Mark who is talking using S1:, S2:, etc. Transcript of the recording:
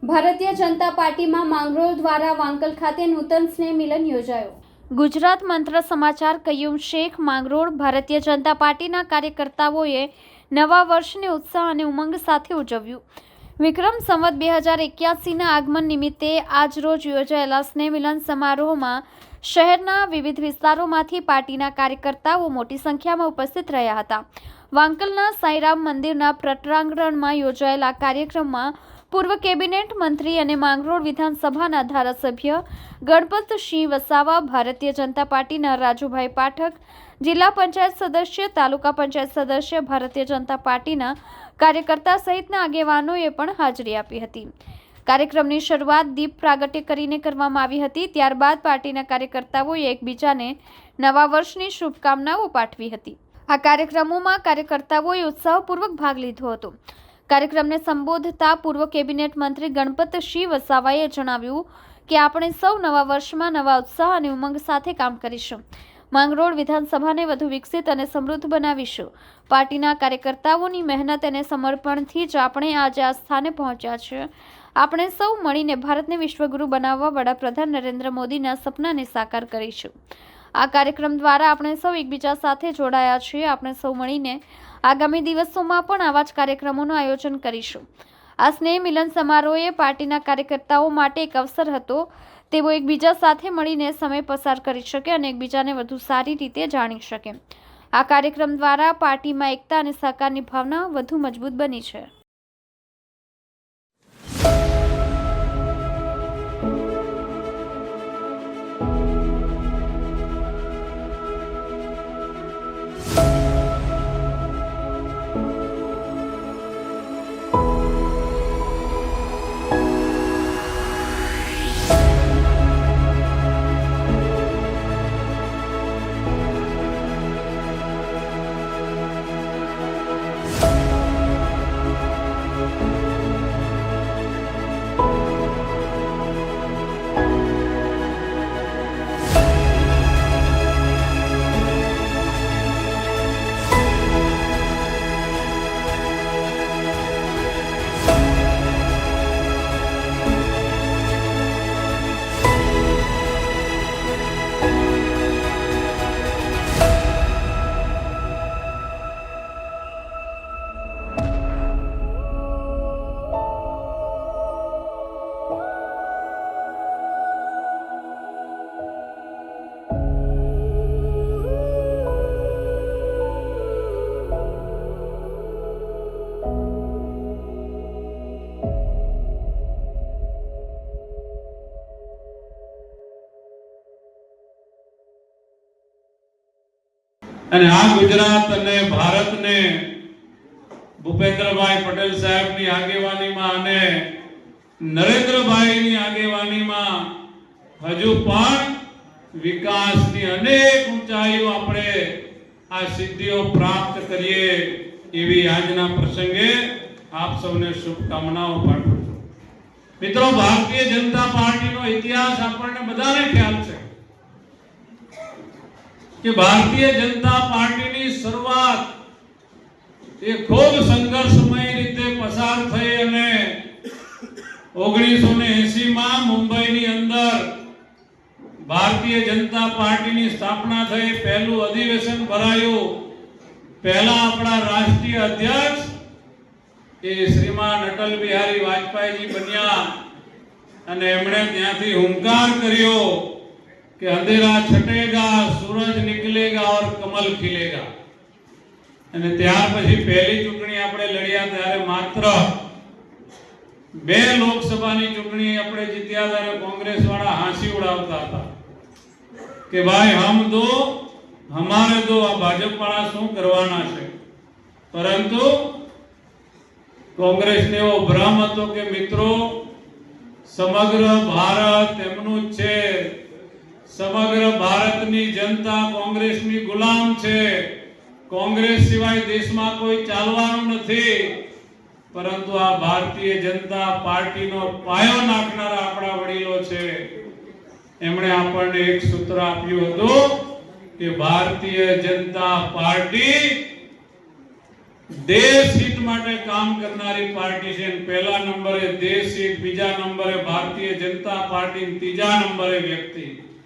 S1: ભારતીય જનતા પાર્ટીમાં માંગરોળ દ્વારા વાંકલ ખાતે નૂતન સ્નેહ મિલન યોજાયો। ગુજરાત મંત્ર સમાચાર કયુમ શેખ માંગરોળ ભારતીય જનતા પાર્ટીના કાર્યકર્તાઓએ નવા વર્ષને ઉત્સાહ અને ઉમંગ સાથે ઉજવ્યું। વિક્રમ સંવત 2081ના આગમન નિમિત્તે આજરોજ યોજાયેલા સ્નેહ મિલન સમારોહમાં શહેરના વિવિધ વિસ્તારોમાંથી પાર્ટીના કાર્યકર્તાઓ મોટી સંખ્યામાં ઉપસ્થિત રહ્યા હતા। વાંકલના સાંઈરામ મંદિરના પ્રટાંગણમાં યોજાયેલા કાર્યક્રમમાં પૂર્વ કેબિનેટ મંત્રી અને માંગરોળ વિધાનસભાના ધારાસભ્ય ગણપતસિંહ વસાવા, ભારતીય જનતા પાર્ટીના રાજુભાઈ પાઠક, જિલ્લા પંચાયત સદસ્ય, તાલુકા પંચાયત સદસ્ય, ભારતીય જનતા પાર્ટીના કાર્યકર્તા સહિતના આગેવાનોએ પણ હાજરી આપી હતી। કાર્યક્રમની શરૂઆત દીપ પ્રાગટ્ય કરીને કરવામાં આવી હતી। ત્યારબાદ પાર્ટીના કાર્યકર્તાઓએ એકબીજાને નવા વર્ષની શુભકામનાઓ પાઠવી હતી। આ કાર્યક્રમોમાં કાર્યકર્તાઓએ ઉત્સાહપૂર્વક ભાગ લીધો હતો। કાર્યક્રમને સંબોધતા પૂર્વ કેબિનેટ મંત્રી ગણપતસિંહ વસાવાએ જણાવ્યું કે આપણે સૌ નવા વર્ષમાં નવા ઉત્સાહ અને ઉમંગ સાથે કામ કરીશું। માંગરોળ વિધાનસભાને વધુ વિકસિત અને સમૃદ્ધ બનાવીશું। પાર્ટીના કાર્યકર્તાઓની મહેનત અને સમર્પણથી જ આપણે આજે આ સ્થાને પહોંચ્યા છે। આપણે સૌ મળીને ભારતને વિશ્વગુરુ બનાવવા વડાપ્રધાન નરેન્દ્ર મોદીના સપનાને સાકાર કરીશું। આ કાર્યક્રમ દ્વારા આપણે સૌ એકબીજા સાથે જોડાયા છીએ। આપણે સૌ મળીને આગામી દિવસોમાં પણ આવા જ કાર્યક્રમોનું આયોજન કરીશું। આ સ્નેહ મિલન સમારોહે પાર્ટીના કાર્યકર્તાઓ માટે એક અવસર હતો। તેઓ એકબીજા સાથે મળીને સમય પસાર કરી શકે અને એકબીજાને વધુ સારી રીતે જાણી શકે। આ કાર્યક્રમ દ્વારા પાર્ટીમાં એકતા અને સહકારની ભાવના વધુ મજબૂત બની છે।
S2: અને આ ગુજરાત અને ભારતને ભૂપેન્દ્રભાઈ પટેલ સાહેબની આગેવાનીમાં અને નરેન્દ્રભાઈની આગેવાનીમાં હજુ પણ વિકાસની અનેક ઊંચાઈઓ આપણે આ સિદ્ધિઓ પ્રાપ્ત કરીએ એવી આજના પ્રસંગે આપ સૌને શુભકામનાઓ પાઠવું છું। મિત્રો, ભારતીય જનતા પાર્ટીનો ઇતિહાસ આપણને બધાને ખ્યાલ છે કે ભારતીય જનતા પાર્ટીની શરૂઆત એ ખૂબ સંઘર્ષમય રીતે પસાર થઈ અને 1980માં મુંબઈની અંદર ભારતીય જનતા પાર્ટીની સ્થાપના થઈ। પહેલું અધિવેશન ભરાયું। પહેલા આપણા રાષ્ટ્રીય અધ્યક્ષ એ શ્રીમાન અટલ બિહારી વાજપેયીજી બન્યા અને એમણે ત્યાંથી હુંકાર કર્યો कि अंधेरा छटेगा, सूरज निकलेगा और कमल खिलेगा। અને ત્યાર પછી પહેલી ચૂંટણી આપણે લડ્યા ત્યારે માત્ર 2 લોકસભાની ચૂંટણી આપણે જીત્યા ત્યારે કોંગ્રેસ વાળા હાંસી ઉડાવતા હતા કે ભાઈ હમ દો હમારે દો, આ ભાજપ વાળા શું કરવાના છે। પરંતુ કોંગ્રેસને એવો ભ્રમ હતો કે મિત્રો સમગ્ર ભારત એમનું જ છે, સમગ્ર ભારતની જનતા કોંગ્રેસની ગુલામ છે, કોંગ્રેસ સિવાય દેશમાં કોઈ ચાલવાનું નથી। પરંતુ આ ભારતીય જનતા પાર્ટીનો પાયો નાખનારા આપણા વડીલો છે। એમણે આપણને એક સૂત્ર આપ્યું હતું કે ભારતીય જનતા પાર્ટી દેશ હિત માટે કામ કરનારી પાર્ટી છે. પહેલા નંબરે દેશ હિત, બીજા નંબરે ભારતીય જનતા પાર્ટી, ત્રીજા નંબરે વ્યક્તિ.